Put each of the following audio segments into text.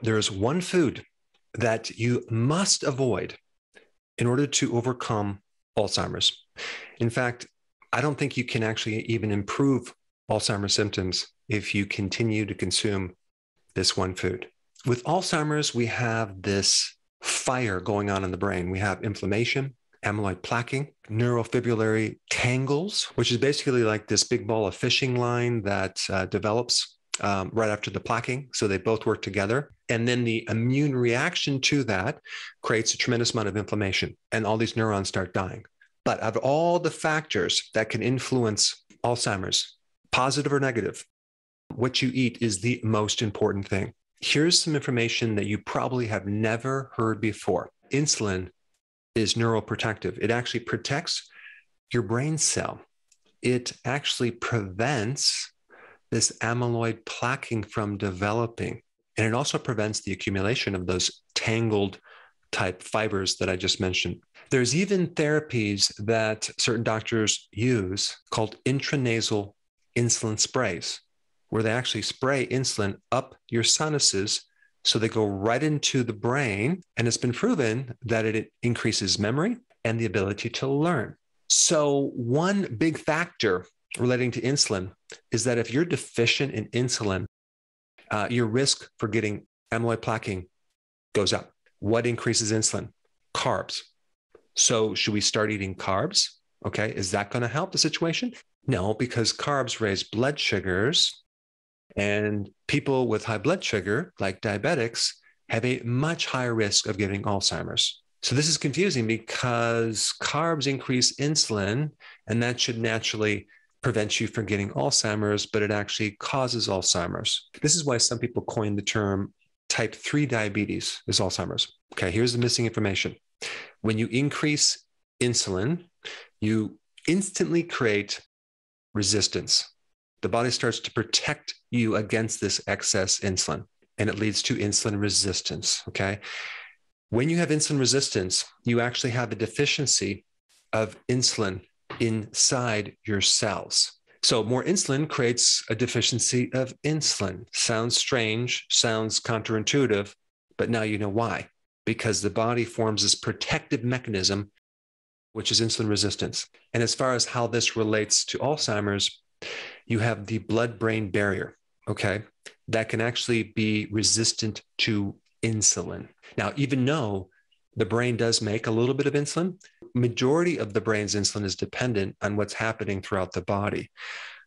there's one food that you must avoid in order to overcome Alzheimer's. In fact, I don't think you can actually even improve Alzheimer's symptoms if you continue to consume this one food. With Alzheimer's, we have this fire going on in the brain. We have inflammation, amyloid plaquing, neurofibrillary tangles, which is basically like this big ball of fishing line that develops right after the plaquing. So they both work together. And then the immune reaction to that creates a tremendous amount of inflammation, and all these neurons start dying. But of all the factors that can influence Alzheimer's, positive or negative, what you eat is the most important thing. Here's some information that you probably have never heard before. Insulin is neuroprotective. It actually protects your brain cell. It actually prevents this amyloid plaquing from developing. And it also prevents the accumulation of those tangled type fibers that I just mentioned. There's even therapies that certain doctors use called intranasal insulin sprays, where they actually spray insulin up your sinuses so they go right into the brain. And it's been proven that it increases memory and the ability to learn. So one big factor relating to insulin is that if you're deficient in insulin, your risk for getting amyloid plaquing goes up. What increases insulin? Carbs. So should we start eating carbs? Okay, is that going to help the situation? No, because carbs raise blood sugars, and people with high blood sugar, like diabetics, have a much higher risk of getting Alzheimer's. So this is confusing because carbs increase insulin, and that should naturally prevent you from getting Alzheimer's, but it actually causes Alzheimer's. This is why some people coin the term type 3 diabetes is Alzheimer's. Okay, here's the missing information. When you increase insulin, you instantly create resistance. The body starts to protect you against this excess insulin, and it leads to insulin resistance, okay? When you have insulin resistance, you actually have a deficiency of insulin inside your cells. So more insulin creates a deficiency of insulin. Sounds strange, sounds counterintuitive, but now you know why. Because the body forms this protective mechanism, which is insulin resistance. And as far as how this relates to Alzheimer's, you have the blood-brain barrier, okay, that can actually be resistant to insulin. Now, even though the brain does make a little bit of insulin, majority of the brain's insulin is dependent on what's happening throughout the body.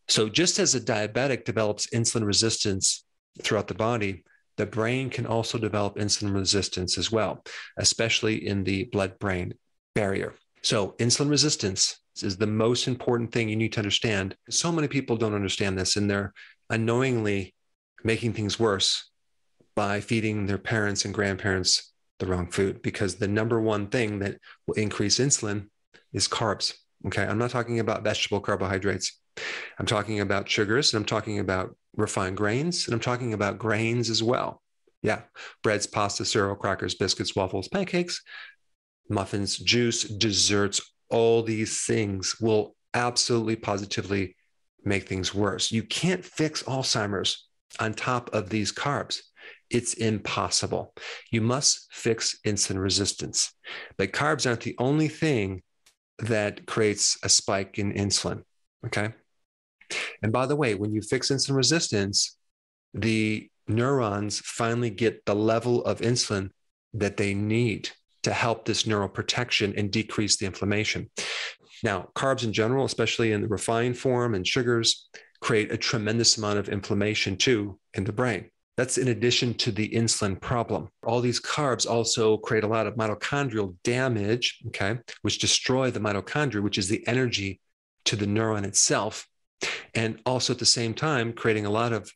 So just as a diabetic develops insulin resistance throughout the body, the brain can also develop insulin resistance as well, especially in the blood-brain barrier. So insulin resistance is the most important thing you need to understand. So many people don't understand this, and they're unknowingly making things worse by feeding their parents and grandparents the wrong food, because the number one thing that will increase insulin is carbs. Okay, I'm not talking about vegetable carbohydrates. I'm talking about sugars, and I'm talking about refined grains, and I'm talking about grains as well. Yeah, breads, pasta, cereal, crackers, biscuits, waffles, pancakes, muffins, juice, desserts, all these things will absolutely positively make things worse. You can't fix Alzheimer's on top of these carbs. It's impossible. You must fix insulin resistance. But carbs aren't the only thing that creates a spike in insulin, okay? And by the way, when you fix insulin resistance, the neurons finally get the level of insulin that they need to help this neuroprotection and decrease the inflammation. Now, carbs in general, especially in the refined form and sugars, create a tremendous amount of inflammation too in the brain. That's in addition to the insulin problem. All these carbs also create a lot of mitochondrial damage, okay, which destroy the mitochondria, which is the energy to the neuron itself, and also at the same time creating a lot of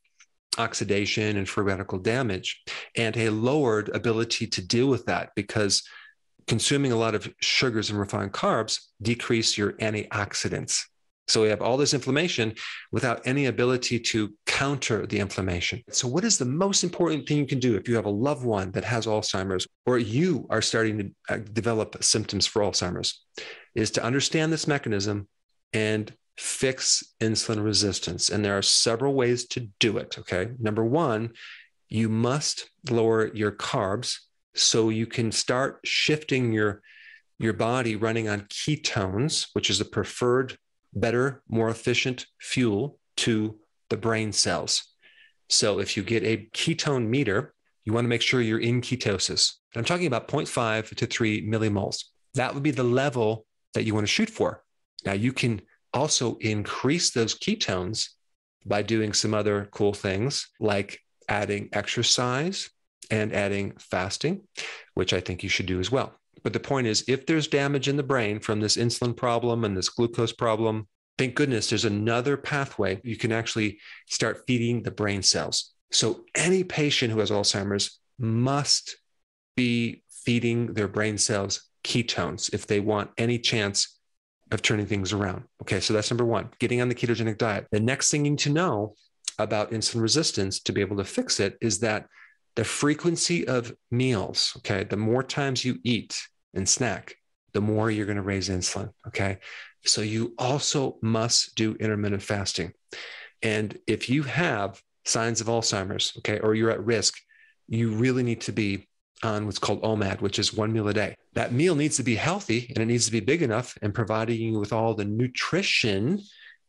oxidation and free radical damage, and a lowered ability to deal with that, because consuming a lot of sugars and refined carbs decrease your antioxidants. So we have all this inflammation without any ability to counter the inflammation. So what is the most important thing you can do if you have a loved one that has Alzheimer's, or you are starting to develop symptoms for Alzheimer's, is to understand this mechanism and fix insulin resistance. And there are several ways to do it, okay? Number one, you must lower your carbs so you can start shifting your body running on ketones, which is a preferred, better, more efficient fuel to the brain cells. So if you get a ketone meter, you want to make sure you're in ketosis. I'm talking about 0.5 to 3 millimoles. That would be the level that you want to shoot for. Now, you can also increase those ketones by doing some other cool things like adding exercise and adding fasting, which I think you should do as well. But the point is, if there's damage in the brain from this insulin problem and this glucose problem, thank goodness there's another pathway. You can actually start feeding the brain cells. So any patient who has Alzheimer's must be feeding their brain cells ketones if they want any chance of turning things around. Okay, so that's number one, getting on the ketogenic diet. The next thing you need to know about insulin resistance to be able to fix it is that the frequency of meals, okay, the more times you eat and snack, the more you're going to raise insulin, okay? So you also must do intermittent fasting. And if you have signs of Alzheimer's, okay, or you're at risk, you really need to be on what's called OMAD, which is 1 meal a day. That meal needs to be healthy and it needs to be big enough and providing you with all the nutrition,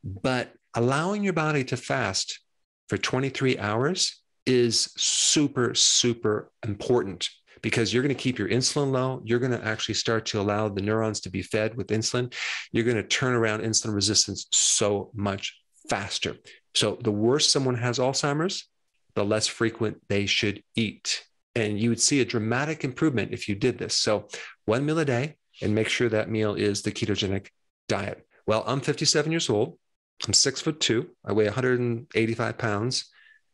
but allowing your body to fast for 23 hours is super, super important because you're going to keep your insulin low. You're going to actually start to allow the neurons to be fed with insulin. You're going to turn around insulin resistance so much faster. So the worse someone has Alzheimer's, the less frequent they should eat. And you would see a dramatic improvement if you did this. So 1 meal a day and make sure that meal is the ketogenic diet. Well, I'm 57 years old. I'm 6'2". I weigh 185 pounds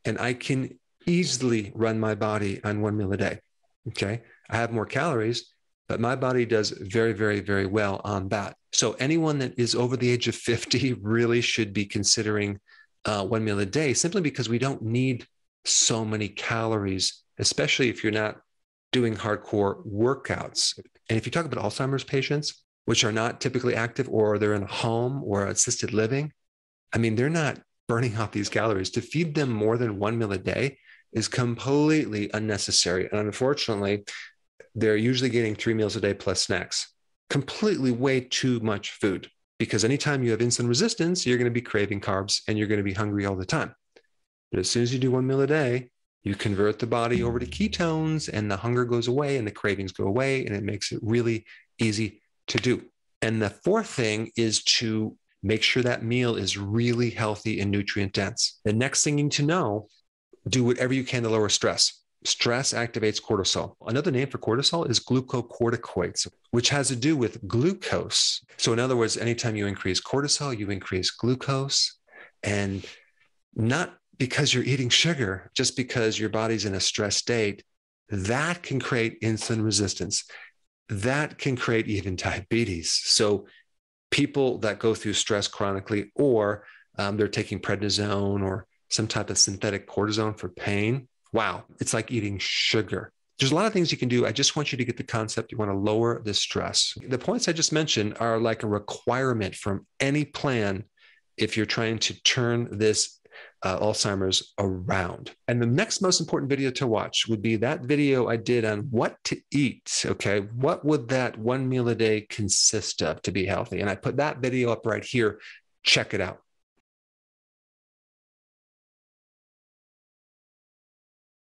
and I can easily run my body on 1 meal a day. Okay. I have more calories, but my body does very, very, very well on that. So anyone that is over the age of 50 really should be considering 1 meal a day simply because we don't need so many calories, especially if you're not doing hardcore workouts. And if you talk about Alzheimer's patients, which are not typically active or they're in a home or assisted living, I mean, they're not burning off these calories. To feed them more than 1 meal a day is completely unnecessary. And unfortunately, they're usually getting 3 meals a day plus snacks. Completely way too much food because anytime you have insulin resistance, you're going to be craving carbs and you're going to be hungry all the time. But as soon as you do 1 meal a day, you convert the body over to ketones and the hunger goes away and the cravings go away and it makes it really easy to do. And the fourth thing is to make sure that meal is really healthy and nutrient dense. The next thing you need to know, do whatever you can to lower stress. Stress activates cortisol. Another name for cortisol is glucocorticoids, which has to do with glucose. So in other words, anytime you increase cortisol, you increase glucose, and not because you're eating sugar, just because your body's in a stress state, that can create insulin resistance. That can create even diabetes. So people that go through stress chronically, or they're taking prednisone or some type of synthetic cortisone for pain, wow, it's like eating sugar. There's a lot of things you can do. I just want you to get the concept. You want to lower the stress. The points I just mentioned are like a requirement from any plan if you're trying to turn this Alzheimer's around. And the next most important video to watch would be that video I did on what to eat. Okay. What would that 1 meal a day consist of to be healthy? And I put that video up right here. Check it out.